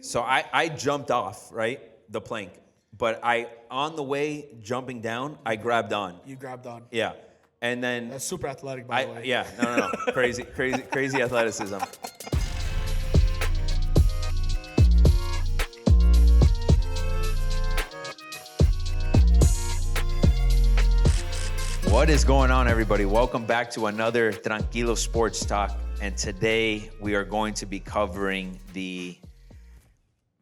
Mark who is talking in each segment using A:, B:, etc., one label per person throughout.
A: So I jumped off, right? The plank. But on the way jumping down, I grabbed on.
B: You grabbed on.
A: Yeah. And then
B: That's super athletic, by the way.
A: Yeah, no. Crazy athleticism. What is going on, everybody? Welcome back to another Tranquilo Sports Talk. And today we are going to be covering the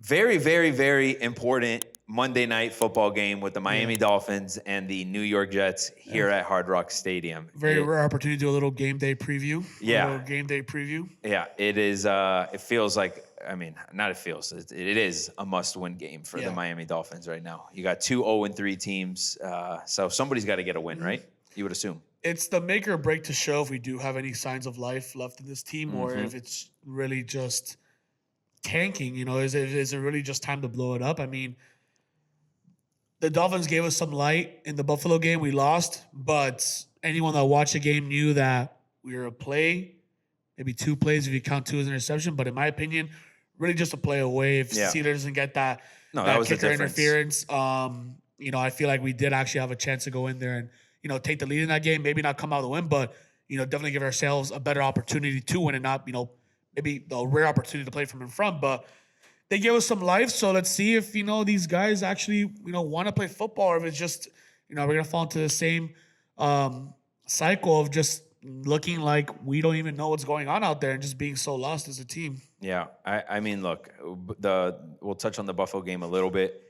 A: very, very, very important Monday night football game with the Miami Dolphins and the New York Jets here at Hard Rock Stadium.
B: Very rare opportunity to do a little game day preview.
A: Yeah.
B: A little game day preview.
A: Yeah, it is. It feels like, it is a must-win game for the Miami Dolphins right now. You got two 0-3 teams, so somebody's got to get a win, right? You would assume.
B: It's the make or break to show if we do have any signs of life left in this team or if it's really just tanking. You know, is it really just time to blow it up? I mean, the Dolphins gave us some light in the Buffalo game. We lost, but anyone that watched the game knew that we were a play, maybe two plays if you count two as an interception. But in my opinion, really just a play away. If Steelers doesn't get that
A: was
B: kicker
A: the difference.
B: interference, I feel like we did actually have a chance to go in there and take the lead in that game. Maybe not come out with a win, but definitely give ourselves a better opportunity to win and not maybe the rare opportunity to play from in front, but. They gave us some life, so let's see if these guys actually want to play football, or if it's just we're gonna fall into the same cycle of just looking like we don't even know what's going on out there and just being so lost as a team.
A: Yeah, I mean, look, we'll touch on the Buffalo game a little bit.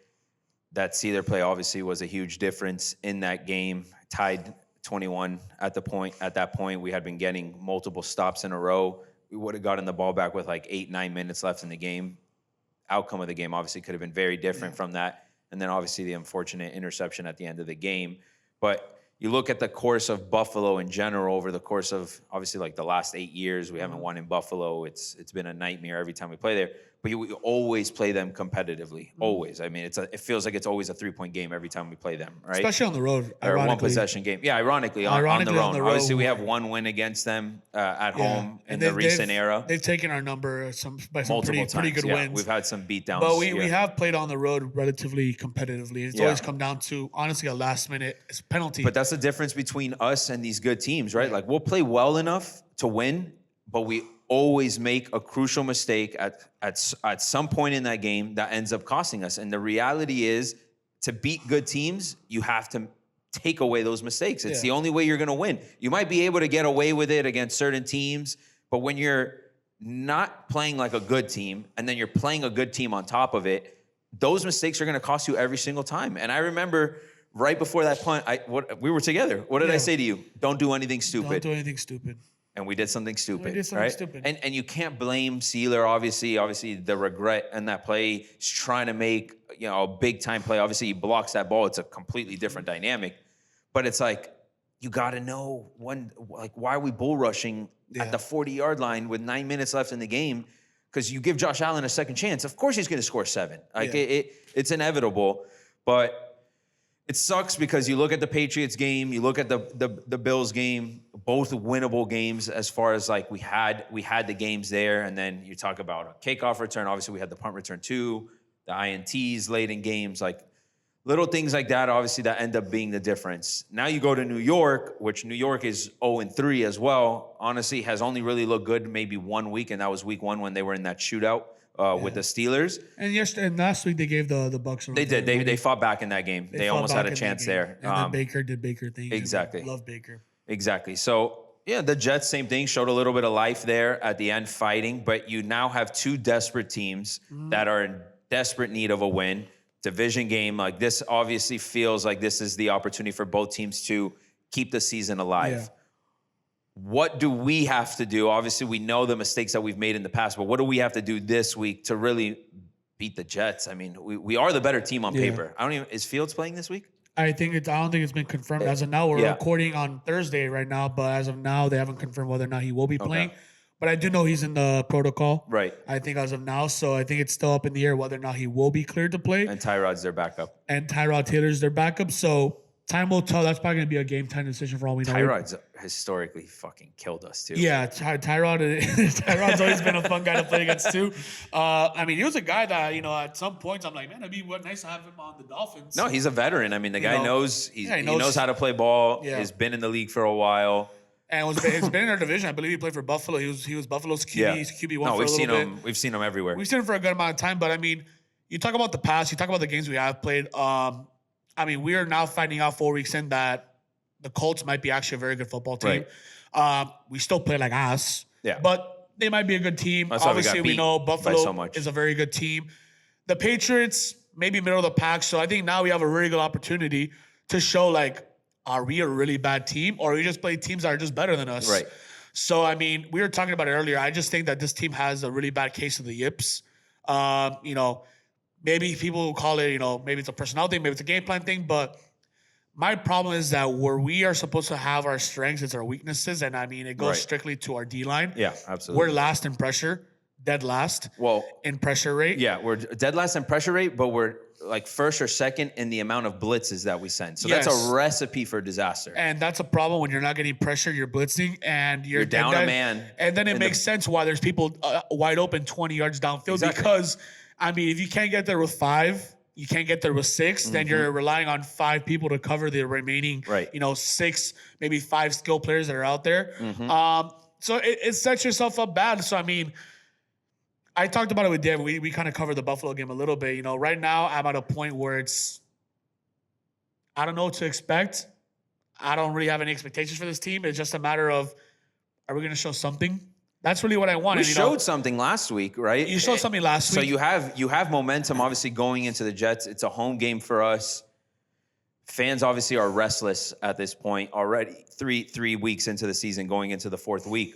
A: That Steeler play obviously was a huge difference in that game. Tied 21 at that point. We had been getting multiple stops in a row. We would have gotten the ball back with like 8-9 minutes left in the game. Outcome of the game obviously could have been very different from that. And then obviously the unfortunate interception at the end of the game. But you look at the course of Buffalo in general over the course of obviously like the last 8 years, we haven't won in Buffalo. It's been a nightmare every time we play there. But you always play them competitively. Always. I mean, it feels like it's always a 3-point game every time we play them, right?
B: Especially on the road.
A: Or a one-possession game. Yeah, ironically on the road. Obviously, we have one win against them at home in the recent era.
B: They've taken our number by some pretty good wins.
A: We've had some beatdowns.
B: But we have played on the road relatively competitively. It's always come down to, honestly, a last-minute penalty.
A: But that's the difference between us and these good teams, right? Like, we'll play well enough to win, but we always make a crucial mistake at some point in that game that ends up costing us. And the reality is, to beat good teams, you have to take away those mistakes. It's the only way you're going to win. You might be able to get away with it against certain teams, but when you're not playing like a good team and then you're playing a good team on top of it, those mistakes are going to cost you every single time. And I remember right before that punt, we were together. What did I say to you? Don't do anything stupid.
B: Don't do anything stupid.
A: And we did something stupid.
B: Stupid.
A: And you can't blame Sealer, obviously. Obviously, the regret in that play. He's trying to make a big-time play. Obviously, he blocks that ball. It's a completely different dynamic. But it's like, you got to know why are we bull rushing at the 40-yard line with 9 minutes left in the game? Because you give Josh Allen a second chance. Of course he's going to score 7. It's inevitable. But it sucks because you look at the Patriots game, you look at the Bills game, both winnable games as far as like we had the games there, and then you talk about a kickoff return. Obviously, we had the punt return too, the INTs late in games, like little things like that. Obviously, that end up being the difference. Now you go to New York, which New York is 0-3 as well. Honestly, has only really looked good maybe 1 week, and that was week 1 when they were in that shootout. With the Steelers.
B: And last week they gave the Bucks.
A: They did. They fought back in that game. They almost had a chance there.
B: And then Baker did Baker things.
A: Exactly.
B: Love Baker.
A: Exactly. So, the Jets, same thing, showed a little bit of life there at the end fighting, but you now have two desperate teams that are in desperate need of a win. Division game, like this obviously feels like this is the opportunity for both teams to keep the season alive. Yeah. What do we have to do? Obviously, we know the mistakes that we've made in the past, but what do we have to do this week to really beat the Jets? I mean, we are the better team on paper. Is Fields playing this week?
B: I don't think it's been confirmed as of now. We're recording on Thursday right now, but as of now, they haven't confirmed whether or not he will be playing. But I do know he's in the protocol.
A: Right.
B: I think as of now, so I think it's still up in the air whether or not he will be cleared to play.
A: And Tyrod's their backup.
B: And Tyrod Taylor's their backup. So Time will tell. That's probably going to be a game time decision for all we know.
A: Tyrod's historically fucking killed us too.
B: Yeah, Tyrod's always been a fun guy to play against too. I mean, he was a guy that, at some points I'm like, man, it'd be nice to have him on the Dolphins.
A: No, he's a veteran. I mean, the guy knows he knows how to play ball.
B: Yeah.
A: He's been in the league for a while.
B: And he's been in our division. I believe he played for Buffalo. He was Buffalo's QB.
A: Yeah.
B: He's QB1 for a little bit.
A: We've seen him everywhere.
B: We've seen him for a good amount of time. But I mean, you talk about the past. You talk about the games we have played. I mean, we are now finding out 4 weeks in that the Colts might be actually a very good football team.
A: Right.
B: We still play like ass.
A: Yeah.
B: But they might be a good team.
A: That's
B: Obviously, we know Buffalo
A: so much.
B: is a very good team. The Patriots, maybe middle of the pack. So I think now we have a really good opportunity to show, like, are we a really bad team, or are we just play teams that are just better than us?
A: Right.
B: So, I mean, we were talking about it earlier. I just think that this team has a really bad case of the yips. Maybe people will call it, maybe it's a personnel thing, maybe it's a game plan thing, but my problem is that where we are supposed to have our strengths is our weaknesses, and I mean, it goes strictly to our D-line.
A: Yeah, absolutely.
B: We're last in pressure, dead last in pressure rate.
A: Yeah, we're dead last in pressure rate, but we're like first or second in the amount of blitzes that we send. So that's a recipe for disaster.
B: And that's a problem when you're not getting pressure, you're blitzing, and you're
A: down a man.
B: And then it makes sense why there's people wide open 20 yards downfield because, I mean, if you can't get there with 5, you can't get there with 6, then you're relying on 5 people to cover the remaining, 6, maybe 5 skill players that are out there. So it sets yourself up bad. So, I mean, I talked about it with Dave. We kind of covered the Buffalo game a little bit. Right now I'm at a point where I don't know what to expect. I don't really have any expectations for this team. It's just a matter of, are we going to show something? That's really what I wanted.
A: We showed something last week, right?
B: You showed something last week.
A: So you have momentum, obviously, going into the Jets. It's a home game for us. Fans obviously are restless at this point already. Three weeks into the season, going into the 4th week.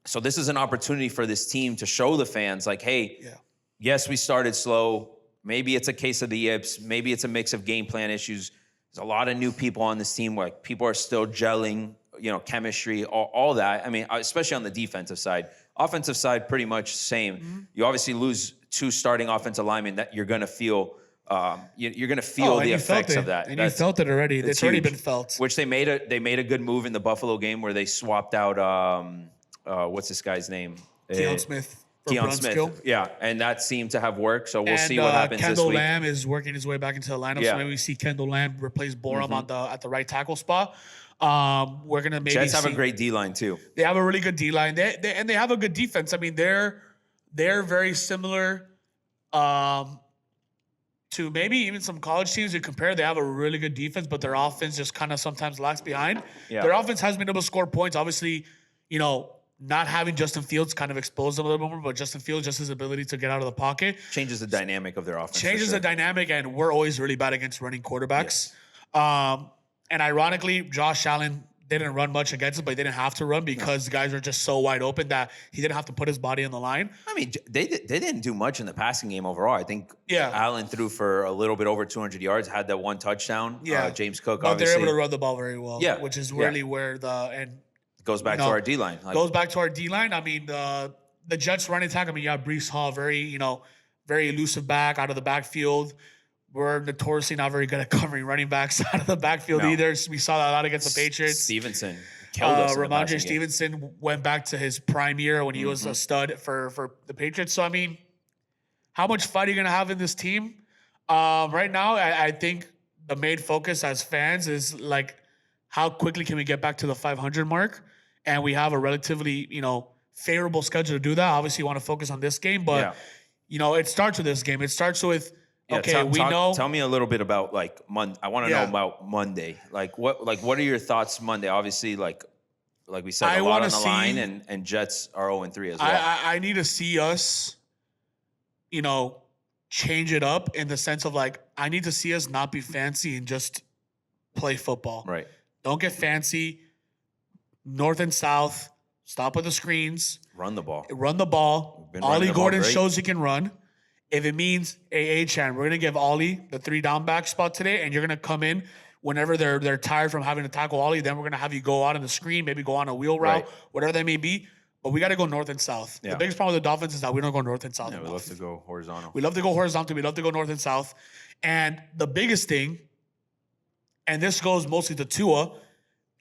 A: So this is an opportunity for this team to show the fans, like, hey, yes, we started slow. Maybe it's a case of the yips. Maybe it's a mix of game plan issues. There's a lot of new people on this team where people are still gelling, chemistry, all that. I mean, especially on the defensive side. Offensive side, pretty much same. You obviously lose 2 starting offensive linemen that you're going to feel. You're going to feel the effects of that.
B: And you felt it already. It's already been felt.
A: Which they made a good move in the Buffalo game where they swapped out. What's this guy's name?
B: Keon Smith.
A: Keon Smith. Yeah, and that seemed to have worked. So we'll see what happens
B: Kendall
A: this week.
B: Lamb is working his way back into the lineup.
A: Yeah.
B: So maybe we see Kendall Lamb replace Borum at the right tackle spot. We're gonna maybe
A: Jets have a great D line too.
B: They have a really good D line. They have a good defense. I mean, they're very similar to maybe even some college teams you compare. They have a really good defense, but their offense just kind of sometimes lags behind.
A: Yeah.
B: Their offense has been able to score points. Obviously, not having Justin Fields kind of exposed them a little more, but Justin Fields, just his ability to get out of the pocket.
A: Changes the dynamic of their offense.
B: Changes the dynamic, and we're always really bad against running quarterbacks. Yes. And ironically, Josh Allen didn't run much against us, but he didn't have to run because the guys are just so wide open that he didn't have to put his body on the line.
A: I mean, they didn't do much in the passing game overall. I think Allen threw for a little bit over 200 yards, had that 1 touchdown.
B: Yeah.
A: James Cook,
B: but
A: obviously.
B: they're able to run the ball very well,
A: which
B: is really where
A: goes back to our D-line.
B: Goes back to our D-line. I mean, the Jets running attack, you have Breece Hall, very elusive back out of the backfield. We're notoriously not very good at covering running backs out of the backfield either. We saw that a lot against the Patriots.
A: Stevenson killed us.
B: Ramondre Stevenson went back to his prime year when he was a stud for the Patriots. So, I mean, how much fight are you going to have in this team? Right now, I think the main focus as fans is, like, how quickly can we get back to the 500 mark? And we have a relatively, favorable schedule to do that. Obviously, you want to focus on this game, but, it starts with this game. It starts with,
A: Tell me a little bit about, like, I want to know about Monday. What are your thoughts Monday? Obviously, like we said, a lot on the line, and Jets are 0-3 as well.
B: I need to see us, change it up in the sense of, like, I need to see us not be fancy and just play football.
A: Right.
B: Don't get fancy. North and south. Stop with the screens.
A: Run the ball.
B: Ollie Gordon shows he can run. If it means Chan, we're going to give Ollie the 3 down back spot today, and you're going to come in whenever they're tired from having to tackle Ollie. Then we're going to have you go out on the screen, maybe go on a wheel route, whatever that may be. But we got to go north and south. Yeah. The biggest problem with the Dolphins is that we don't go north and south.
A: Yeah, we love to go horizontal.
B: We love to go horizontal. We love to go north and south. And the biggest thing, and this goes mostly to Tua,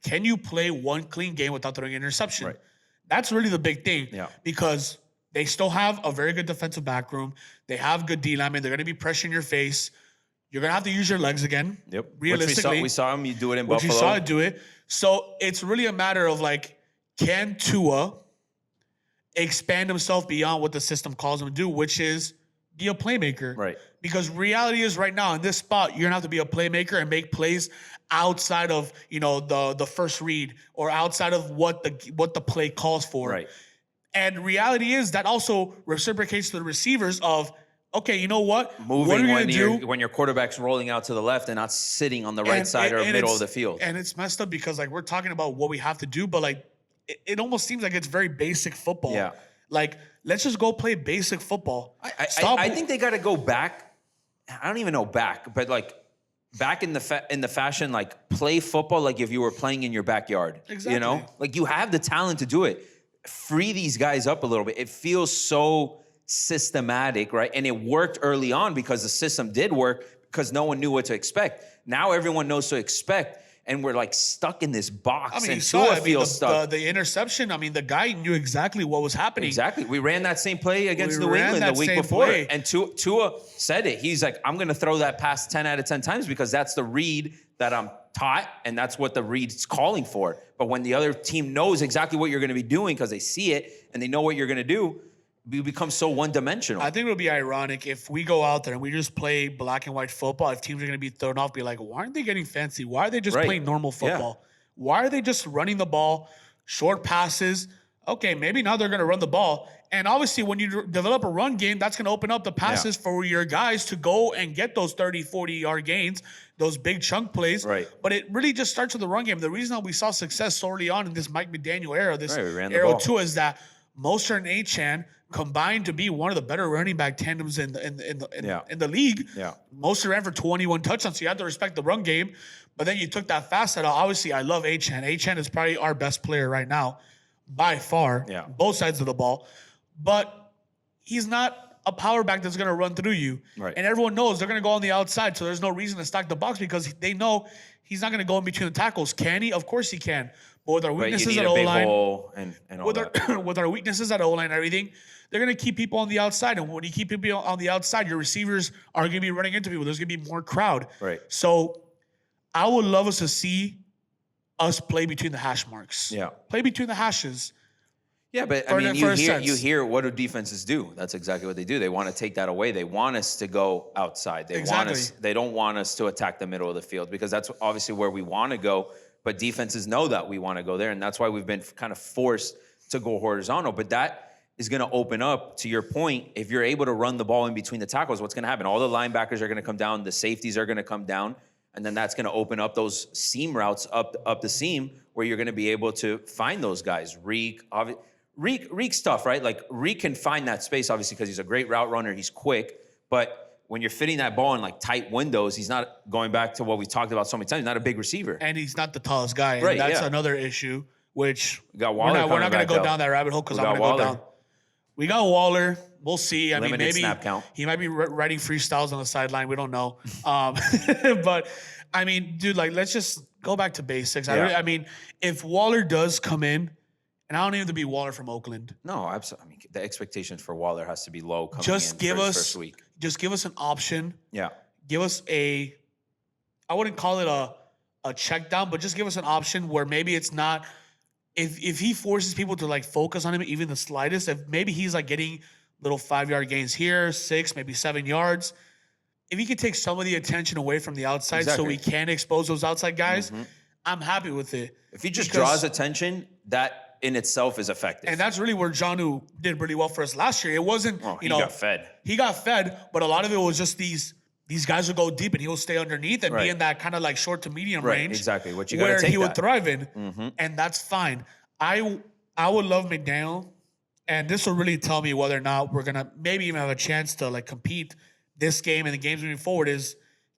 B: can you play one clean game without throwing an interception?
A: Right.
B: That's really the big thing.
A: Yeah.
B: Because they still have a very good defensive back room. They have good D linemen. They're going to be pressuring your face. You're going to have to use your legs again.
A: Yep.
B: Realistically.
A: We saw him. You do it in
B: which
A: Buffalo.
B: we saw it do it. So it's really a matter of like, can Tua expand himself beyond what the system calls him to do, which is be a playmaker.
A: Right.
B: Because reality is right now in this spot, you're gonna have to be a playmaker and make plays outside of the first read or outside of what the play calls for.
A: Right.
B: And reality is that also reciprocates to the receivers of, okay, you know what?
A: Moving
B: what are we gonna do?
A: when your quarterback's rolling out to the left and not sitting on the right side or middle of the field.
B: And it's messed up because like we're talking about what we have to do, but like it almost seems like it's very basic football.
A: Yeah.
B: Like, let's just go play basic football.
A: I think they got to go back. I don't even know back, but like back in the fashion, like play football like if you were playing in your backyard.
B: Exactly.
A: You know, like you have the talent to do it. Free these guys up a little bit. It feels so systematic, right? And it worked early on because the system did work because no one knew what to expect. Now everyone knows to expect. And we're like stuck in this box.
B: I mean,
A: and
B: you saw
A: stuck.
B: the interception. I mean, the guy knew exactly what was happening.
A: Exactly. We ran that same play against New England the week before. And Tua said it. He's like, I'm going to throw that pass 10 out of 10 times because that's the read that I'm taught, and that's what the read's calling for. But when the other team knows exactly what you're going to be doing because they see it and they know what you're going to do, we become so one-dimensional.
B: I think it would be ironic if we go out there and we just play black and white football. If teams are going to be thrown off, be like, why aren't they getting fancy? Why are they just playing normal football? Yeah. Why are they just running the ball, short passes? Okay, maybe now they're going to run the ball. And obviously, when you develop a run game, that's going to open up the passes for your guys to go and get those 30, 40-yard gains, those big chunk plays.
A: Right.
B: But it really just starts with the run game. The reason that we saw success so early on in this Mike McDaniel era, this era 2, is that Mostert and Achane combined to be one of the better running back tandems in the league.
A: Yeah.
B: Mostert ran for 21 touchdowns, so you have to respect the run game. But then you took that fast out. Obviously, I love Achane. Achane is probably our best player right now, by far.
A: Yeah.
B: Both sides of the ball. But he's not a power back that's going to run through you.
A: Right.
B: And everyone knows they're going to go on the outside, so there's no reason to stack the box because they know he's not going to go in between the tackles. Can he? Of course he can. But with our weaknesses at O-line, with our weaknesses at O-line and everything, they're going to keep people on the outside. And when you keep people on the outside, your receivers are going to be running into people. There's going to be more crowd.
A: Right.
B: So I would love us to see us play between the hash marks.
A: Yeah.
B: Play between the hashes.
A: Yeah, but I mean, you hear what do defenses do? That's exactly what they do. They want to take that away. They want us to go outside. They don't want us to attack the middle of the field because that's obviously where we want to go. But defenses know that we want to go there, and that's why we've been kind of forced to go horizontal. But that is going to open up, to your point, if you're able to run the ball in between the tackles, what's going to happen? All the linebackers are going to come down, the safeties are going to come down, and then that's going to open up those seam routes up the seam where you're going to be able to find those guys. Reek's tough, right? Like, Reek can find that space, obviously, because he's a great route runner. He's quick. But when you're fitting that ball in, like, tight windows, he's not going back to what we talked about so many times. He's not a big receiver.
B: And he's not the tallest guy.
A: Right,
B: and that's another issue, which
A: we got Waller
B: we're not going to go down that rabbit hole because I'm going to go down. We got Waller. We'll see. I mean, maybe
A: snap count.
B: He might be writing freestyles on the sideline. We don't know. But, I mean, dude, like, let's just go back to basics.
A: Yeah.
B: I mean, if Waller does come in, and I don't need him to be Waller from Oakland.
A: No, absolutely. I mean, the expectations for Waller has to be low coming
B: just
A: in first week.
B: Just give us an option.
A: Yeah.
B: Give us I wouldn't call it a check down, but just give us an option where maybe it's not, if he forces people to like focus on him even the slightest, if maybe he's like getting little 5-yard gains here, 6, maybe 7 yards. If he could take some of the attention away from the outside so we can expose those outside guys, I'm happy with it.
A: If he just draws attention, that in itself is effective.
B: And that's really where Jonnu did really well for us last year. It wasn't,
A: he got fed.
B: He got fed, but a lot of it was just these guys will go deep and he'll stay underneath and be in that kind of like short to medium range.
A: Exactly. What you got to take
B: where he would thrive in. And that's fine. I would love McDaniel, and this will really tell me whether or not we're going to maybe even have a chance to like compete this game and the games moving forward is,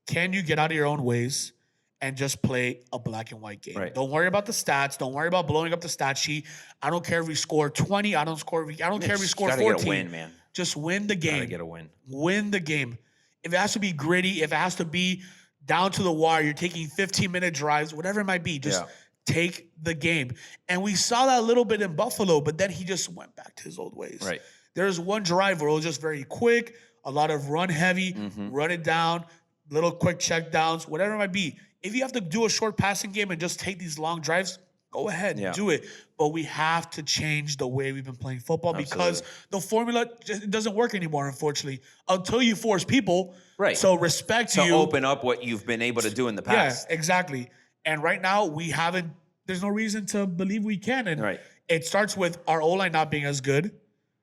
B: can you get out of your own ways and just play a black and white game?
A: Right.
B: Don't worry about the stats. Don't worry about blowing up the stat sheet. I don't care if we score 20. I don't care if we score 14.
A: Get a win, man.
B: Just win the game.
A: Gotta get a win.
B: Win the game. If it has to be gritty, if it has to be down to the wire. You're taking 15-minute drives, whatever it might be. Just take the game. And we saw that a little bit in Buffalo, but then he just went back to his old ways.
A: Right.
B: There's one drive where it was just very quick, a lot of run heavy, run it down, little quick check downs, whatever it might be. If you have to do a short passing game and just take these long drives, go ahead and do it. But we have to change the way we've been playing football because the formula just doesn't work anymore, unfortunately, until you force people.
A: Right.
B: So respect
A: to
B: you.
A: open up what you've been able to do in the past.
B: Yeah, exactly. And right now we haven't. There's no reason to believe we can. And it starts with our O-line not being as good,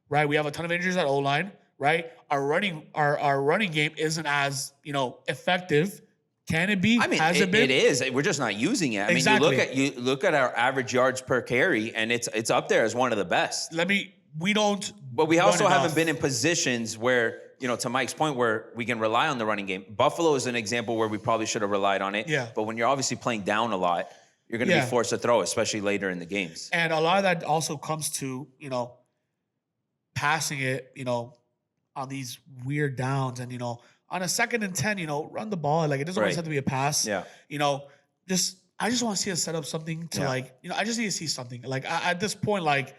B: right? We have a ton of injuries at O-line, right? Our running game isn't as effective. Can it be?
A: I mean,
B: Has it been?
A: It is. We're just not using it. I mean, you look at our average yards per carry, and it's up there as one of the best.
B: We don't.
A: But we also haven't been in positions where, to Mike's point, where we can rely on the running game. Buffalo is an example where we probably should have relied on it.
B: Yeah.
A: But when you're obviously playing down a lot, you're going to be forced to throw, especially later in the games.
B: And a lot of that also comes to, passing it, on these weird downs and, on a 2nd and 10, run the ball. Like, it doesn't always have to be a pass.
A: Yeah.
B: I just want to see us set up something to I just need to see something. Like, at this point, like,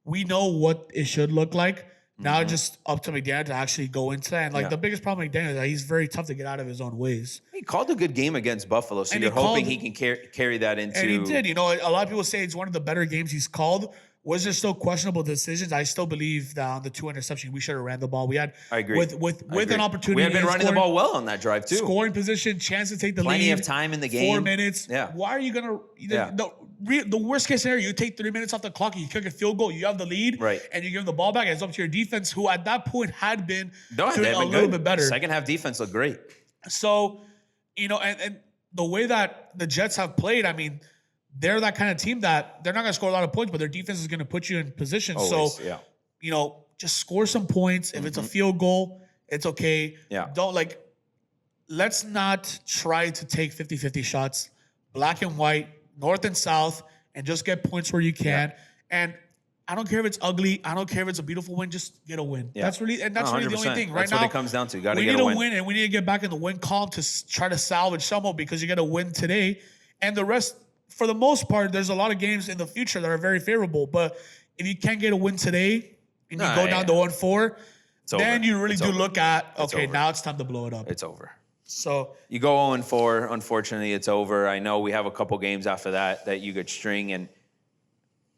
B: we know what it should look like. Now just up to McDaniel to actually go into that. And the biggest problem with McDaniel is that he's very tough to get out of his own ways.
A: He called a good game against Buffalo, so you're hoping he can carry that into.
B: And he did. A lot of people say it's one of the better games he's called. Was there still questionable decisions? I still believe that on the 2 interceptions, we should have ran the ball. We had,
A: I agree.
B: With an opportunity.
A: We had been running the ball well on that drive too.
B: Scoring position, chance to take the lead.
A: Plenty of time in the game.
B: 4 minutes.
A: Yeah.
B: Why are you gonna? The worst case scenario, you take 3 minutes off the clock, you kick a field goal, you have the lead, and you give them the ball back. And it's up to your defense, who at that point had been doing a little bit better.
A: Second half defense looked great.
B: So, and the way that the Jets have played, I mean, they're that kind of team that they're not going to score a lot of points, but their defense is going to put you in position.
A: Always,
B: so, just score some points. If it's a field goal, it's okay.
A: Yeah.
B: Let's not try to take 50-50 shots, black and white, north and south, and just get points where you can. Yeah. And I don't care if it's ugly. I don't care if it's a beautiful win. Just get a win. Yeah. That's really the only thing. Right
A: that's
B: now,
A: what it comes down to. You got to get a win.
B: We need a win, and we need to get back in the win column to try to salvage somehow because you got to win today. And the rest, for the most part, there's a lot of games in the future that are very favorable. But if you can't get a win today and you go down to 1-4, then you really look at, now it's time to blow it up.
A: It's over.
B: So
A: you go 0-4. Unfortunately, it's over. I know we have a couple games after that you could string, and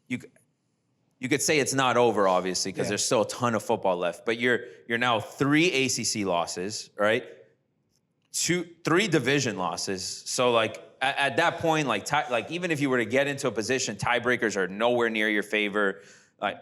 A: you could say it's not over, obviously, because there's still a ton of football left. But you're now 3 ACC losses, right? 3 division losses. So at that point, even if you were to get into a position, tiebreakers are nowhere near your favor.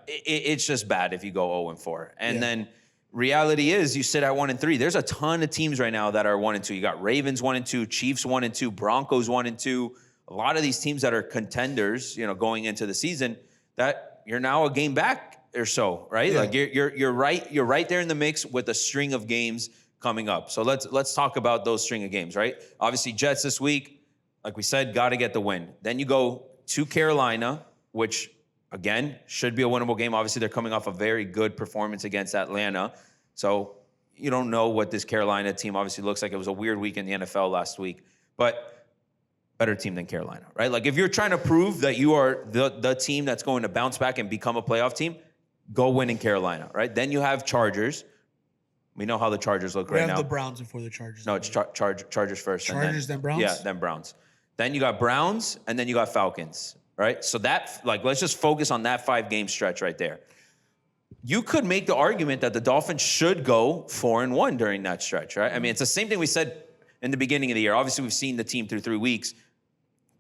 A: It's just bad if you go 0-4. And then reality is you sit at 1-3. There's a ton of teams right now that are 1-2. You got Ravens 1-2, Chiefs 1-2, Broncos 1-2. A lot of these teams that are contenders, going into the season, that you're now a game back or so, right?
B: Yeah.
A: Like you're right there in the mix with a string of games coming up. So let's talk about those string of games, right? Obviously, Jets this week, like we said, got to get the win. Then you go to Carolina, which again should be a winnable game. Obviously, they're coming off a very good performance against Atlanta, so you don't know what this Carolina team obviously looks like. It was a weird week in the NFL last week, but better team than Carolina, right? Like if you're trying to prove that you are the team that's going to bounce back and become a playoff team, go win in Carolina, right? Then you have Chargers. We know how the Chargers look right now.
B: We have the Browns before the Chargers.
A: No, it's Chargers first.
B: Chargers, then Browns?
A: Yeah, then Browns. Then you got Browns, and then you got Falcons, right? So let's just focus on that 5-game stretch right there. You could make the argument that the Dolphins should go 4-1 during that stretch, right? I mean, it's the same thing we said in the beginning of the year. Obviously, we've seen the team through 3 weeks.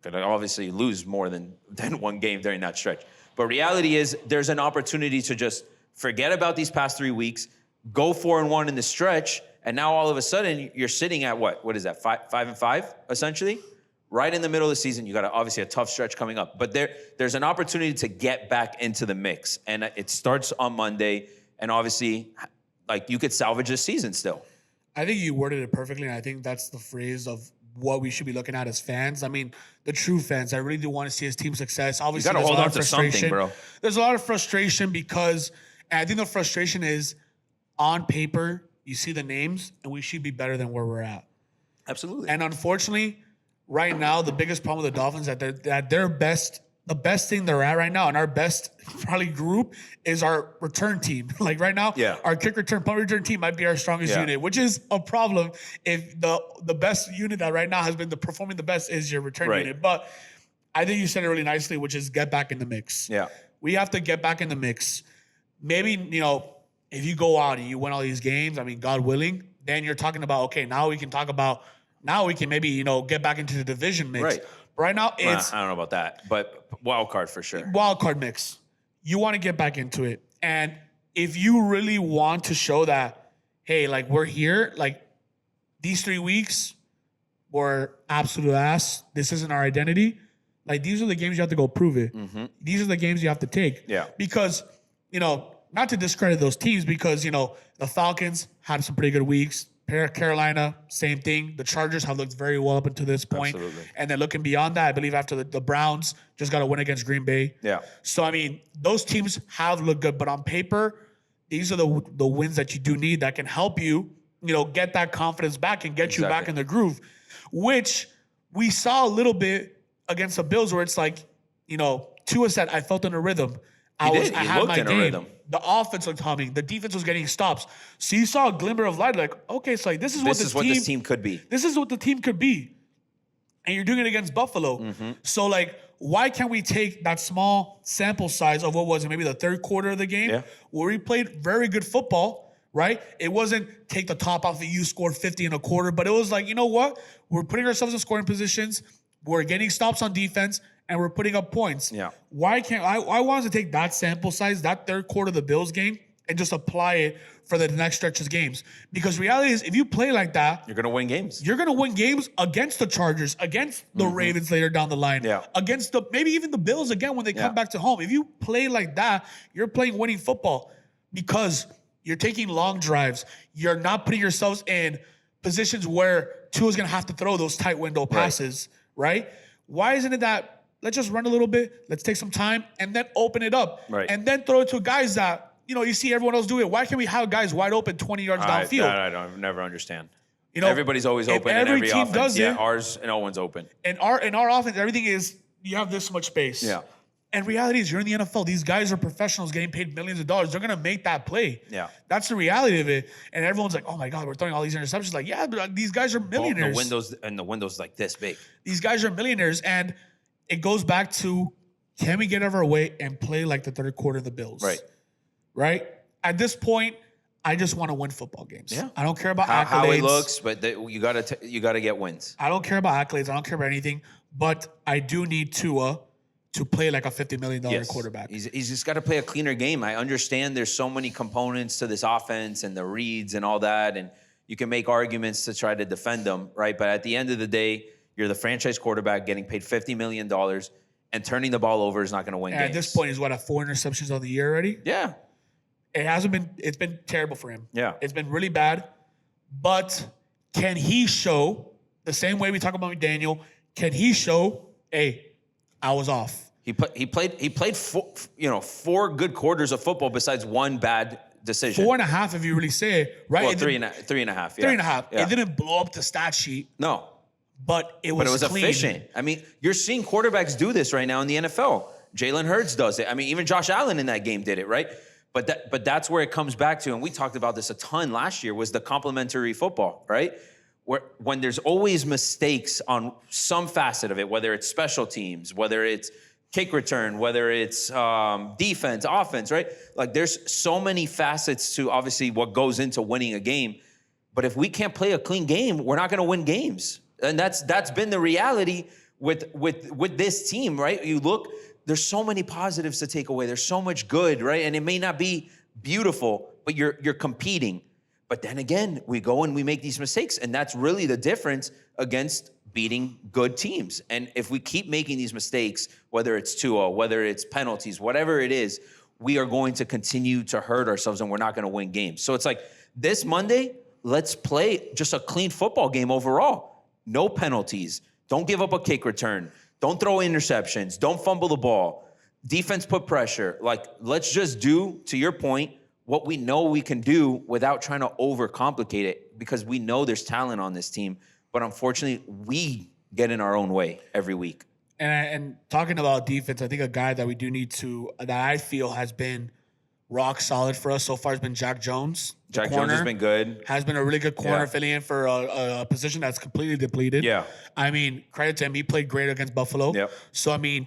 A: Could obviously lose more than one game during that stretch. But reality is there's an opportunity to just forget about these past 3 weeks, go 4-1 in the stretch, and now all of a sudden you're sitting at what is that, 5-5 essentially? Right in the middle of the season, you got obviously a tough stretch coming up. But there's an opportunity to get back into the mix. And it starts on Monday, and obviously you could salvage this season still.
B: I think you worded it perfectly, and I think that's the phrase of what we should be looking at as fans. I mean, the true fans. I really do want to see his team success. Obviously,
A: you got to hold on to something, bro.
B: There's a lot of frustration because, and I think the frustration is on paper, you see the names, and we should be better than where we're at.
A: Absolutely.
B: And unfortunately, right now, the biggest problem with the Dolphins that their best, the best thing they're at right now, and our best probably group is our return team. Like right now,
A: Yeah.
B: our kick return, punt return team might be our strongest
A: Yeah.
B: unit, which is a problem if the best unit that right now has been performing the best is your return
A: Right.
B: unit. But I think you said it really nicely, which is get back in the mix.
A: Yeah.
B: We have to get back in the mix. Maybe, if you go out and you win all these games, I mean, God willing, then you're talking about, okay, now we can maybe, get back into the division mix.
A: Right.
B: Right now, it's
A: I don't know about that, but wild card for sure.
B: wild card mix. You want to get back into it. And if you really want to show that, hey, like we're here, like these 3 weeks were absolute ass. This isn't our identity. Like these are the games you have to go prove it.
A: Mm-hmm.
B: These are the games you have to take.
A: Yeah.
B: Because, not to discredit those teams because, the Falcons had some pretty good weeks. Carolina, same thing. The Chargers have looked very well up until this point.
A: Absolutely.
B: And then looking beyond that, I believe after the Browns just got a win against Green Bay.
A: Yeah.
B: So, I mean, those teams have looked good. But on paper, these are the wins that you do need that can help you, get that confidence back and get you back in the groove, which we saw a little bit against the Bills where it's like, Tua said, I felt in a rhythm. I had
A: looked
B: my
A: in a
B: game.
A: rhythm.
B: The offense looked humming. The defense was getting stops. So you saw a glimmer of light, like, okay, so like this is what this
A: team could be.
B: This is what the team could be. And you're doing it against Buffalo.
A: Mm-hmm.
B: So like, why can't we take that small sample size of what was it, maybe the third quarter of the game, where we played very good football, right? It wasn't take the top off of you, scored 50 in a quarter, but it was like, you know what? We're putting ourselves in scoring positions. We're getting stops on defense. And we're putting up points.
A: Yeah.
B: Why can't I wanted to take that sample size, that third quarter of the Bills game, and just apply it for the next stretch of games? Because reality is, if you play like that,
A: You're gonna win games.
B: you're gonna win games against the Chargers, against the Ravens later down the line,
A: Yeah.
B: against maybe even the Bills again when they come back to home. If you play like that, you're playing winning football because you're taking long drives. You're not putting yourselves in positions where Tua's gonna have to throw those tight window passes, right? Why isn't it that? Let's just run a little bit. Let's take some time and then open it up.
A: Right.
B: And then throw it to guys that, you see everyone else do it. Why can't we have guys wide open 20 yards downfield?
A: I don't never understand.
B: You know,
A: Everybody's always
B: and
A: open in
B: every
A: every
B: team
A: offense.
B: does
A: Yeah,
B: it.
A: ours and no one's open.
B: In our offense, everything is you have this much space.
A: Yeah.
B: And reality is you're in the NFL. These guys are professionals getting paid millions of dollars. They're gonna make that play.
A: Yeah.
B: That's the reality of it. And everyone's like, oh my God, we're throwing all these interceptions. Like, yeah, but these guys are millionaires.
A: The window's like this big.
B: These guys are millionaires. And it goes back to, can we get out of our way and play like the third quarter of the Bills? Right? At this point, I just want to win football games.
A: Yeah.
B: I don't care about accolades.
A: How it looks, but you gotta get wins.
B: I don't care about accolades. I don't care about anything. But I do need Tua to play like a $50 million quarterback.
A: He's just got to play a cleaner game. I understand there's so many components to this offense and the reads and all that, and you can make arguments to try to defend them, right? But at the end of the day, you're the franchise quarterback getting paid $50 million, and turning the ball over is not going to win games.
B: At this point, he's at 4 interceptions on the year already?
A: Yeah.
B: It's been terrible for him.
A: Yeah.
B: It's been really bad. But can he show, the same way we talk about Daniel, can he show, hey, I was off?
A: He played 4 good quarters of football besides one bad decision.
B: 4.5 if you really say it, right?
A: Well, 3.5. Yeah.
B: 3.5.
A: Yeah.
B: It didn't blow up the stat sheet.
A: No.
B: But it was clean.
A: Efficient. I mean, you're seeing quarterbacks do this right now in the NFL. Jalen Hurts does it. I mean, even Josh Allen in that game did it, right? But that's where it comes back to, and we talked about this a ton last year, was the complementary football, right? When there's always mistakes on some facet of it, whether it's special teams, whether it's kick return, whether it's defense, offense, right? Like there's so many facets to obviously what goes into winning a game. But if we can't play a clean game, we're not going to win games. And that's been the reality with this team, right? You look, there's so many positives to take away. There's so much good, right? And it may not be beautiful, but you're competing. But then again, we go and we make these mistakes, and that's really the difference against beating good teams. And if we keep making these mistakes, whether it's Tua, whether it's penalties, whatever it is, we are going to continue to hurt ourselves, and we're not going to win games. So it's like this Monday, let's play just a clean football game overall. No penalties. Don't give up a kick return. Don't throw interceptions. Don't fumble the ball. Defense put pressure. Like, let's just do, to your point, what we know we can do without trying to overcomplicate it, because we know there's talent on this team. but unfortunately, we get in our own way every week.
B: And talking about defense, I think a guy that we do need to, that I feel has been rock solid for us so far has been Jack Jones.
A: Jack Jones has been good.
B: Has been a really good corner filling in for a position that's completely depleted.
A: Yeah.
B: I mean, credit to him. He played great against Buffalo.
A: Yep.
B: So, I mean,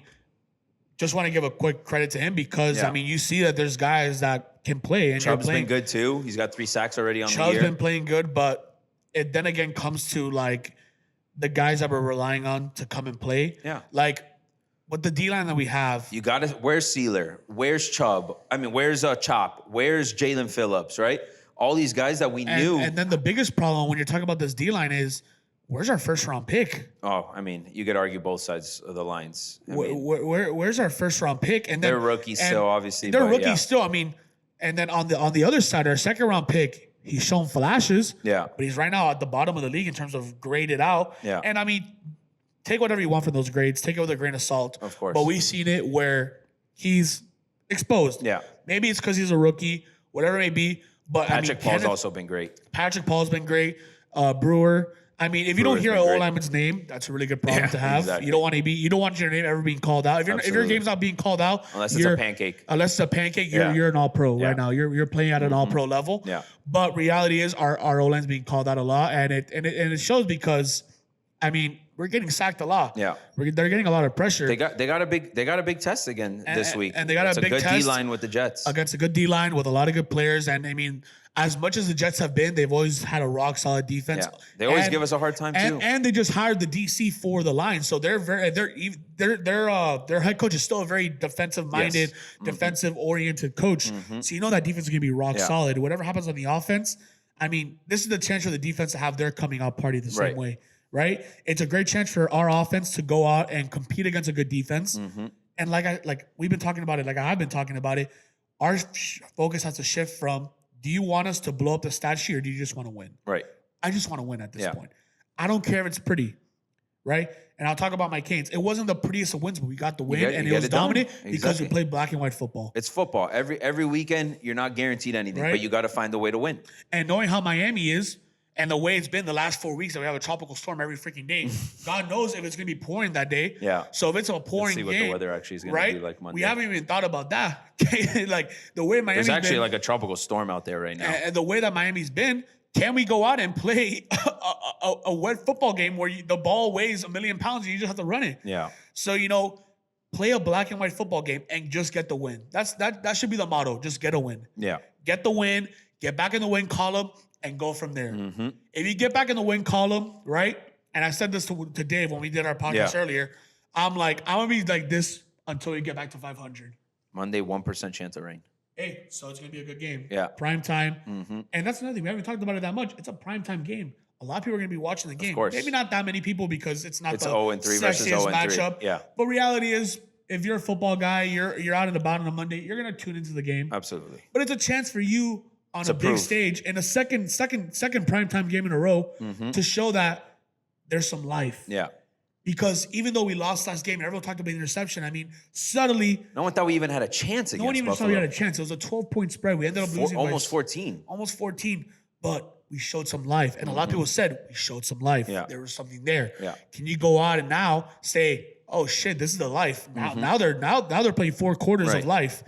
B: just want to give a quick credit to him because, I mean, you see that there's guys that can play. And
A: Chubb's been good too. He's got 3 sacks already on the year.
B: Chubb's been playing good, but it then again comes to, like, the guys that we're relying on to come and play.
A: Yeah.
B: Like, with the D-line that we have.
A: You got to, where's Sealer? Where's Chubb? I mean, where's Chop? Where's Jalen Phillips, right? All these guys that we knew.
B: And then the biggest problem when you're talking about this D-line is, where's our first-round pick?
A: Oh, I mean, you could argue both sides of the lines.
B: Where's our first-round pick? And then,
A: they're rookies still, obviously.
B: They're rookies still. I mean, and then on the other side, our second-round pick, he's shown flashes.
A: Yeah.
B: But he's right now at the bottom of the league in terms of graded out.
A: Yeah.
B: And, I mean, take whatever you want from those grades. Take it with a grain of salt.
A: Of course.
B: But we've seen it where he's exposed.
A: Yeah.
B: Maybe it's because he's a rookie, whatever it may be. But
A: Patrick Paul's also been great.
B: Patrick Paul's been great. Brewer. I mean, if you don't hear an O-lineman's name, that's a really good problem to have. Exactly. You don't want your name ever being called out. If your game's not being called out,
A: unless it's a pancake.
B: Unless it's a pancake, you're an all-pro right now. You're playing at an all-pro level.
A: Yeah.
B: But reality is our O-line's being called out a lot, and it shows because, I mean, we're getting sacked a lot.
A: Yeah.
B: They're getting a lot of pressure.
A: They got a big test again this week.
B: And they got a big test
A: good D-line with the Jets.
B: Against a good D-line with a lot of good players. And I mean, as much as the Jets have been, they've always had a rock solid defense.
A: Yeah. They always give us a hard time too.
B: And they just hired the DC for the line. So their head coach is still a very defensive minded, defensive oriented coach. So you know that defense is gonna be rock solid. Whatever happens on the offense, I mean, this is the chance for the defense to have their coming out party the same way. Right? It's a great chance for our offense to go out and compete against a good defense. And like we've been talking about it, like I've been talking about it, our focus has to shift from, do you want us to blow up the stat sheet or do you just want to win?
A: Right.
B: I just want to win at this point. I don't care if it's pretty, right? And I'll talk about my Canes. It wasn't the prettiest of wins, but we got the win, and it was dominant because we played black and white football.
A: It's football. Every weekend, you're not guaranteed anything, but you got to find a way to win.
B: And knowing how Miami is, and the way it's been the last 4 weeks that we have a tropical storm every freaking day, God knows if it's going to be pouring that day.
A: Yeah.
B: So if it's a pouring game,
A: let's see what the weather actually is going to be like Monday.
B: We haven't even thought about that. Like the way Miami's
A: There's actually like a tropical storm out there right now.
B: And the way that Miami's been, can we go out and play a wet football game where the ball weighs 1 million pounds and you just have to run it?
A: Yeah.
B: So, play a black and white football game and just get the win. That should be the motto. Just get a win.
A: Yeah.
B: Get the win, get back in the win column, and go from there. If you get back in the win column, right? And I said this to Dave when we did our podcast earlier. I'm going to be like this until we get back to 500.
A: Monday, 1% chance of rain.
B: Hey, so it's going to be a good game.
A: Yeah.
B: Prime time. And that's another thing. We haven't talked about it that much. It's a prime time game. A lot of people are going to be watching the game.
A: Of course.
B: Maybe not that many people because it's not the
A: 0-3 versus
B: sexiest
A: 0-3.
B: matchup.
A: Yeah.
B: But reality is, if you're a football guy, you're out and about on a Monday, you're going to tune into the game.
A: Absolutely.
B: But it's a chance for you on a big stage in a second primetime game in a row to show that there's some life.
A: Yeah.
B: Because even though we lost last game, everyone talked about the interception. I mean, suddenly
A: no one thought we even had a chance against
B: no one even
A: Buffalo.
B: thought we had a chance. It was a 12-point spread. We ended up losing
A: almost 14.
B: Almost 14. But we showed some life. And a lot of people said we showed some life.
A: Yeah.
B: There was something there.
A: Yeah.
B: Can you go out and now say, oh shit, this is the life. Now they're playing 4 quarters of life.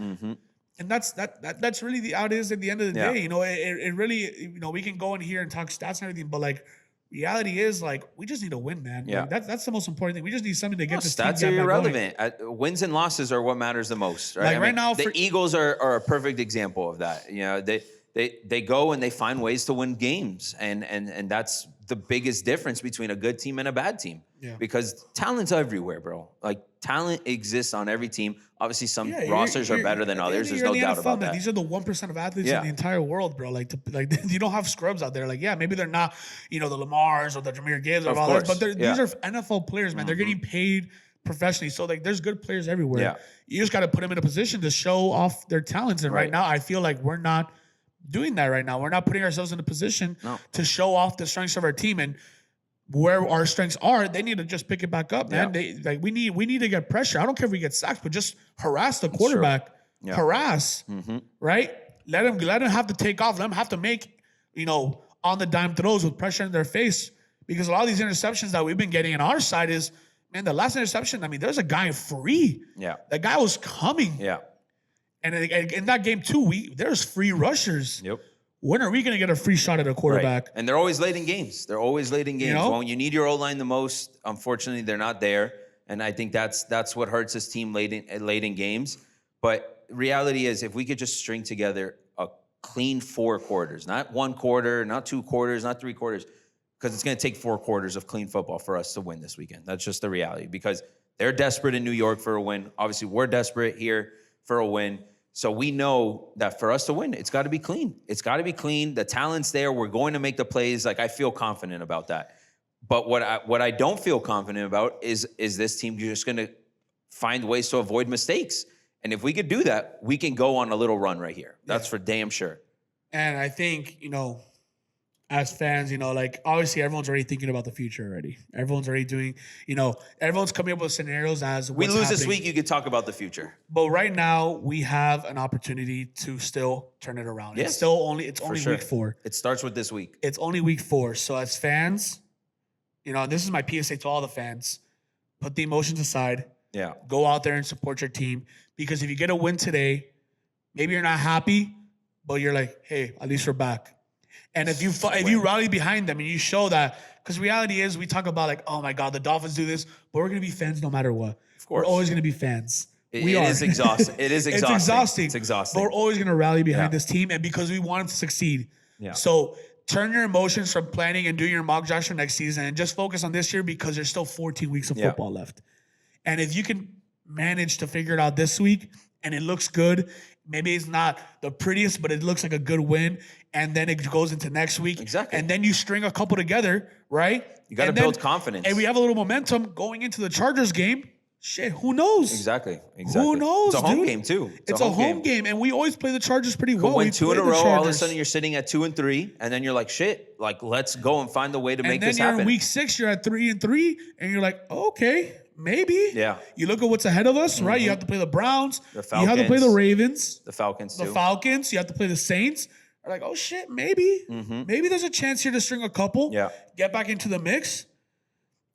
B: And that's really how it is at the end of the day. It really, we can go in here and talk stats and everything, but like reality is like we just need to win, man.
A: Yeah.
B: Like, that's the most important thing. We just need something to get this
A: stats
B: team
A: are irrelevant. Wins and losses are what matters the most, right?
B: Like now,
A: the Eagles are a perfect example of that. They go and they find ways to win games, and that's the biggest difference between a good team and a bad team.
B: Yeah.
A: Because talent's everywhere, bro. Like talent exists on every team. Obviously, some rosters are better than others. There's no doubt about that.
B: These are the 1% of athletes in the entire world, bro. Like you don't have scrubs out there. Like, maybe they're not, the Lamars or the Jameer Gibbs or all that, but these are NFL players, man. They're getting paid professionally. So like there's good players everywhere.
A: Yeah.
B: You just got to put them in a position to show off their talents. And right now, I feel like we're not doing that right now. We're not putting ourselves in a position to show off the strengths of our team. And where our strengths are, they need to just pick it back up, man. We need to get pressure. I don't care if we get sacked, but just harass the quarterback. Yeah. Harass, right? Let him have to take off. Let him have to make, on the dime throws with pressure in their face, Because a lot of these interceptions that we've been getting on our side is, man, the last interception, I mean, there's a guy free.
A: Yeah.
B: That guy was coming.
A: Yeah.
B: And in that game too, there's free rushers.
A: Yep.
B: When are we going to get a free shot at a quarterback?
A: Right. And they're always late in games. When you need your O-line the most, unfortunately, they're not there. And I think that's what hurts this team late in games. But reality is, if we could just string together a clean 4 quarters, not 1 quarter, not 2 quarters, not 3 quarters, because it's going to take 4 quarters of clean football for us to win this weekend. That's just the reality, because they're desperate in New York for a win. Obviously, we're desperate here for a win. So we know that for us to win, it's got to be clean. It's got to be clean. The talent's there. We're going to make the plays. Like, I feel confident about that. But what I don't feel confident about is this team just going to find ways to avoid mistakes. And if we could do that, we can go on a little run right here. That's for damn sure.
B: And I think, as fans, like, obviously everyone's already thinking about the future already. Everyone's already doing, everyone's coming up with scenarios as
A: we lose
B: happening.
A: This week, you could talk about the future.
B: But right now, we have an opportunity to still turn it around.
A: Yes.
B: It's only week 4.
A: It starts with this week.
B: It's only week 4. So as fans, this is my PSA to all the fans. Put the emotions aside.
A: Yeah.
B: Go out there and support your team. Because if you get a win today, maybe you're not happy, but you're like, hey, at least we're back. And if you rally behind them and you show that, because reality is, we talk about like, oh my God, the Dolphins do this, but we're going to be fans no matter what. Of course. We're always going to be fans.
A: It is exhausting. It is exhausting.
B: It's exhausting. But we're always going to rally behind this team, and because we want them to succeed. Yeah. So turn your emotions from planning and doing your mock draft for next season and just focus on this year, because there's still 14 weeks of football left. And if you can manage to figure it out this week and it looks good, maybe it's not the prettiest, but it looks like a good win, and then it goes into next week. Exactly. And then you string a couple together, right?
A: You got to build confidence.
B: And we have a little momentum going into the Chargers game. Shit, who knows?
A: Exactly.
B: Who knows,
A: It's a home game, too.
B: It's a home game, and we always play the Chargers pretty well.
A: Win 2 in a row, all of a sudden you're sitting at 2-3, and then you're like, shit, like, let's go and find a way to make this happen.
B: And then in week 6, you're at 3-3, and you're like, okay, maybe.
A: Yeah.
B: You look at what's ahead of us, right? You have to play the Browns.
A: The Falcons.
B: You have to play the Ravens.
A: The Falcons, too.
B: The Falcons. You have to play the Saints. You're like, oh, shit, maybe. Maybe there's a chance here to string a couple.
A: Yeah.
B: Get back into the mix.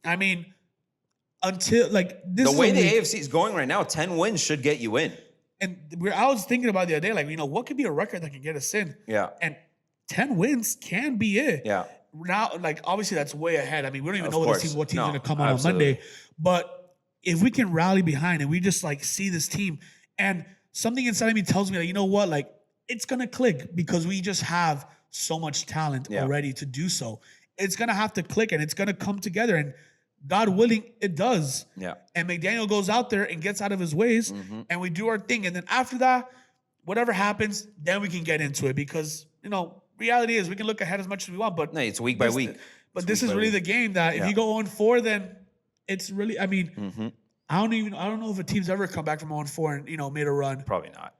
B: I mean, until, like, this
A: the way the AFC is going right now, 10 wins should get you in.
B: And I was thinking about the other day, like, what could be a record that can get us in?
A: Yeah.
B: And 10 wins can be it.
A: Yeah.
B: Now, like, obviously that's way ahead. I mean, we don't even know what team's going to come out on Monday. But if we can rally behind and we just, like, see this team, and something inside of me tells me, like, you know what, like, it's going to click, because we just have so much talent already to do so. It's going to have to click, and it's going to come together, and God willing, it does.
A: Yeah.
B: And McDaniel goes out there and gets out of his ways, and we do our thing. And then after that, whatever happens, then we can get into it, because, reality is we can look ahead as much as we want, but
A: it's week by week.
B: But this is really the game that if you go 0-4, then it's really, I mean, I don't know if a team's ever come back from 0-4 and, made a run.
A: Probably not.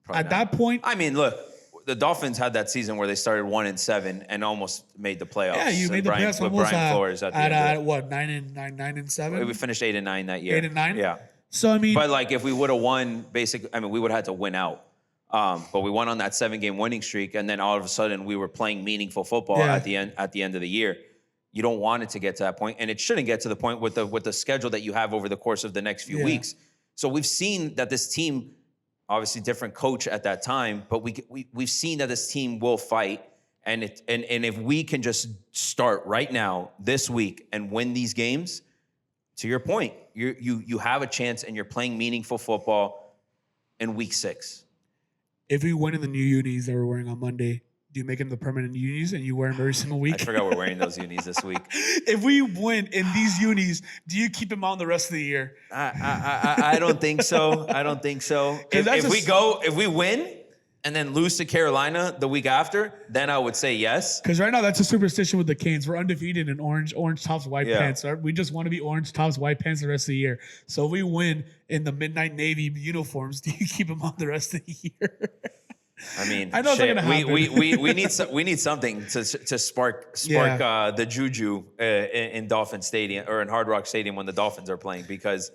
B: That point.
A: I mean, look, the Dolphins had that season where they started 1-7 and almost made the playoffs.
B: Yeah, you made the playoffs with
A: Brian Flores at the end.
B: What, 9-7?
A: We finished 8-9 that year.
B: 8-9?
A: Yeah.
B: So, I mean.
A: But, like, if we would have won, we would have had to win out. But we went on that 7-game winning streak, and then all of a sudden we were playing meaningful football at the end of the year. You don't want it to get to that point, and it shouldn't get to the point with the schedule that you have over the course of the next few weeks. So we've seen that this team, obviously different coach at that time, but we've seen that this team will fight, and if we can just start right now this week and win these games, to your point, you have a chance, and you're playing meaningful football in week 6.
B: If we win in the new unis that we're wearing on Monday, do you make them the permanent unis and you wear them every single week?
A: I forgot we're wearing those unis this week.
B: If we win in these unis, do you keep them on the rest of the year?
A: I don't think so. I don't think so. If we win and then lose to Carolina the week after, then I would say yes.
B: Because right now that's a superstition with the Canes. We're undefeated in orange tops, white pants. We just want to be orange tops, white pants the rest of the year. So if we win in the midnight navy uniforms, do you keep them on the rest of the year?
A: I mean,
B: I know
A: shit.
B: It's not gonna
A: happen. we need something to spark the juju in Dolphin Stadium or in Hard Rock Stadium when the Dolphins are playing, because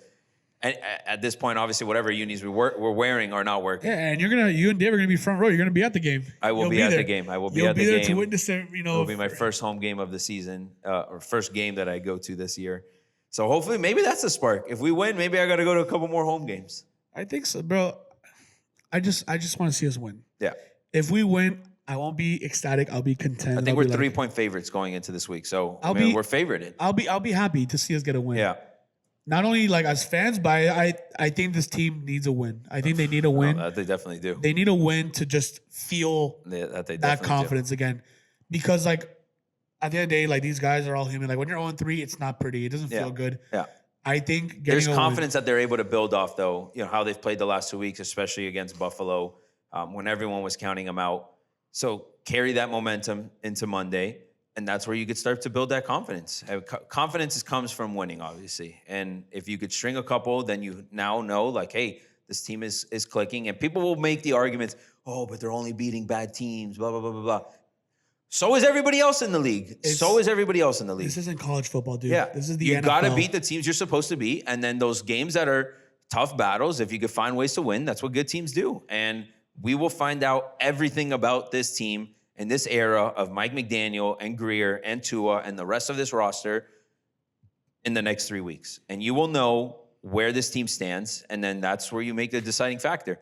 A: And at this point, obviously, whatever unis we're wearing are not working.
B: Yeah, and you and Dave are gonna be front row. You're gonna be at the game.
A: I will be at the game. I will be
B: You'll
A: at the
B: be there
A: game.
B: to witness it. You know,
A: It'll be my first home game of the season, or first game that I go to this year. So hopefully, maybe that's a spark. If we win, maybe I got to go to a couple more home games.
B: I think so, bro. I just want to see us win.
A: Yeah.
B: If we win, I won't be ecstatic. I'll be content.
A: I think we're 3-point favorites going into this week, so we're favorited.
B: I'll be happy to see us get a win.
A: Yeah.
B: Not only like as fans, but I think this team needs a win. I think they need a win.
A: They definitely do.
B: They need a win to just feel
A: that
B: confidence again. Because like at the end of the day, like these guys are all human. Like when you're 0-3, it's not pretty. It doesn't feel good.
A: Yeah.
B: I think
A: there's confidence that they're able to build off, though. You know how they've played the last 2 weeks, especially against Buffalo, when everyone was counting them out. So carry that momentum into Monday, and that's where you could start to build that confidence. Confidence comes from winning, obviously. And if you could string a couple, then you now know, like, hey, this team is clicking. And people will make the arguments, oh, but they're only beating bad teams, blah, blah, blah, blah, blah. So is everybody else in the league. This isn't
B: college football, dude.
A: Yeah.
B: This is the
A: NFL. You got to beat the teams you're supposed to beat. And then those games that are tough battles, if you could find ways to win, that's what good teams do. And we will find out everything about this team in this era of Mike McDaniel and Greer and Tua and the rest of this roster in the next 3 weeks. And you will know where this team stands. And then that's where you make the deciding factor.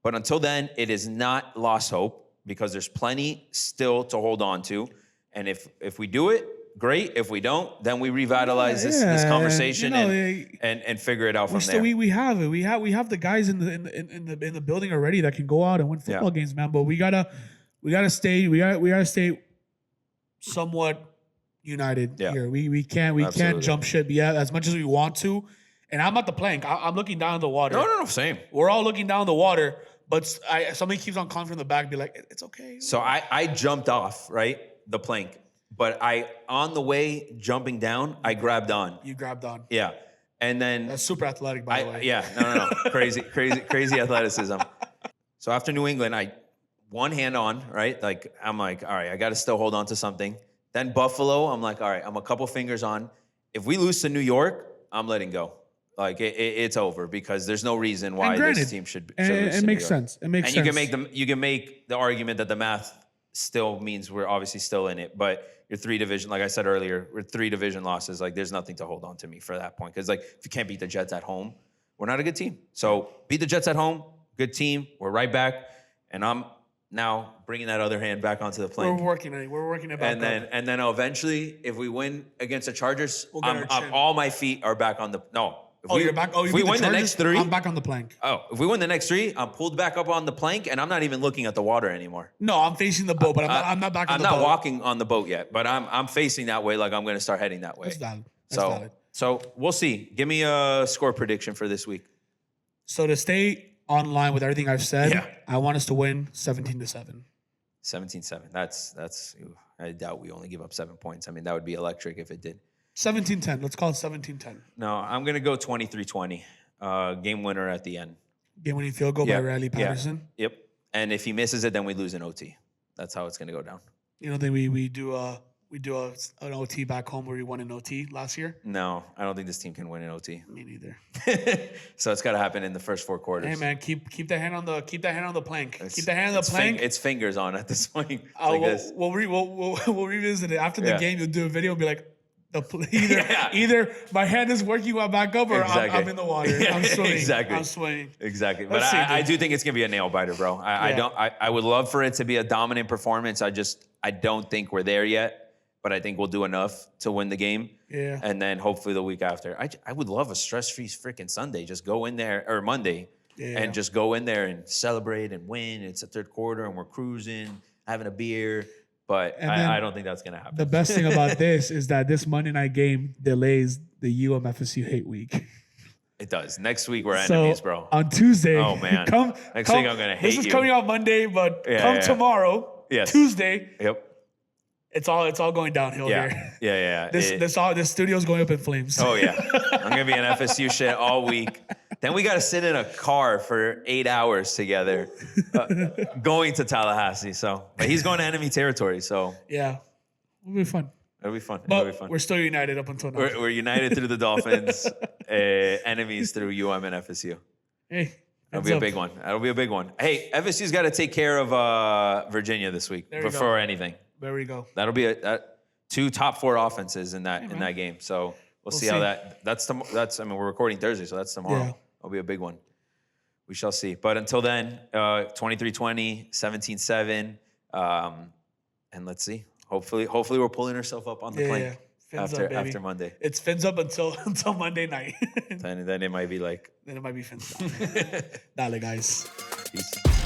A: But until then, it is not lost hope, because there's plenty still to hold on to. And if we do it, great. If we don't, then we revitalize this conversation and figure it out from there.
B: We have it. We have the guys in the building already that can go out and win football games, man. But we gotta stay somewhat united here. We can't jump ship yet as much as we want to. And I'm at the plank. I'm looking down the water.
A: No, same.
B: We're all looking down the water. But somebody keeps on calling from the back, be like, it's okay.
A: So I jumped off, right, the plank. But on the way jumping down, I grabbed on.
B: You grabbed on.
A: Yeah. And then...
B: That's super athletic, by the way.
A: Yeah, no. Crazy athleticism. So after New England, one hand on, right? Like, I'm like, all right, I got to still hold on to something. Then Buffalo, I'm like, all right, I'm a couple fingers on. If we lose to New York, I'm letting go. Like it's over, because there's no reason why this team should lose.
B: It makes sense. It makes sense.
A: You can make the argument that the math still means we're obviously still in it, but you're 3 division. Like I said earlier, we're 3 division losses. Like there's nothing to hold on to me for that point, because like if you can't beat the Jets at home, we're not a good team. So beat the Jets at home, good team. We're right back, and I'm now bringing that other hand back onto the plane.
B: We're working it back.
A: And then eventually, if we win against the Chargers, all my feet are back on the
B: You're back.
A: If we win the next 3,
B: I'm back on the plank.
A: Oh, if we win the next 3, I'm pulled back up on the plank, and I'm not even looking at the water anymore.
B: No, I'm facing the boat, but I'm not back on the boat.
A: I'm not walking on the boat yet, but I'm facing that way. Like I'm going to start heading that way.
B: That's valid.
A: So we'll see. Give me a score prediction for this week.
B: So to stay on line with everything I've said, I want us to win 17-7.
A: 17-7. That's. I doubt we only give up 7 points. I mean, that would be electric if it did.
B: 17-10. Let's call it 17-10.
A: No, I'm going to go 23-20. Game winner at the end.
B: Game-winning field goal by Riley Patterson.
A: Yep. And if he misses it, then we lose an OT. That's how it's going to go down.
B: You don't think we do an OT back home where we won an OT last year?
A: No, I don't think this team can win an OT.
B: Me neither.
A: So it's got to happen in the first 4 quarters.
B: Hey man, keep the hand on the plank. Keep the hand on the plank.
A: It's fingers on at this point.
B: We'll revisit it after the game. You'll do a video and be like, either my hand is working while back up, or I'm in the water. I'm swimming.
A: Exactly.
B: I'm swimming.
A: Exactly. But I do think it's gonna be a nail biter, bro. I would love for it to be a dominant performance. I don't think we're there yet, but I think we'll do enough to win the game.
B: Yeah.
A: And then hopefully the week after, I would love a stress-free freaking Sunday. Just go in there, or Monday, and just go in there and celebrate and win. It's the 3rd quarter and we're cruising, having a beer. But I don't think that's going to happen.
B: The best thing about this is that this Monday night game delays the UMFSU hate week.
A: It does. Next week, we're enemies, bro.
B: On Tuesday.
A: Oh, man. Next week, I'm going to hate you.
B: This is coming out Monday, but tomorrow, Tuesday, it's all going downhill here.
A: Yeah.
B: This studio's going up in flames.
A: Oh, yeah. I'm going to be in FSU shit all week. Then we got to sit in a car for 8 hours together going to Tallahassee. But he's going to enemy territory, so.
B: Yeah. It'll be fun.
A: It'll be fun.
B: But we're still united up until now.
A: We're united through the Dolphins. enemies through UMNFSU.
B: Hey,
A: That'll be a big one. That'll be a big one. Hey, FSU's got to take care of Virginia this week
B: There you
A: before
B: go.
A: anything.
B: There we go.
A: That'll be two top 4 offenses in that game. So we'll see how that's. I mean, we're recording Thursday, so that's tomorrow.
B: Yeah.
A: It'll be a big one. We shall see. But until then, 23-20, 17-7, and let's see. Hopefully we're pulling ourselves up on the plane.
B: Yeah. Fins up, baby.
A: After Monday.
B: It's fins up until Monday night.
A: Then it might be like.
B: Then it might be fins down. Dale, guys.
A: Peace.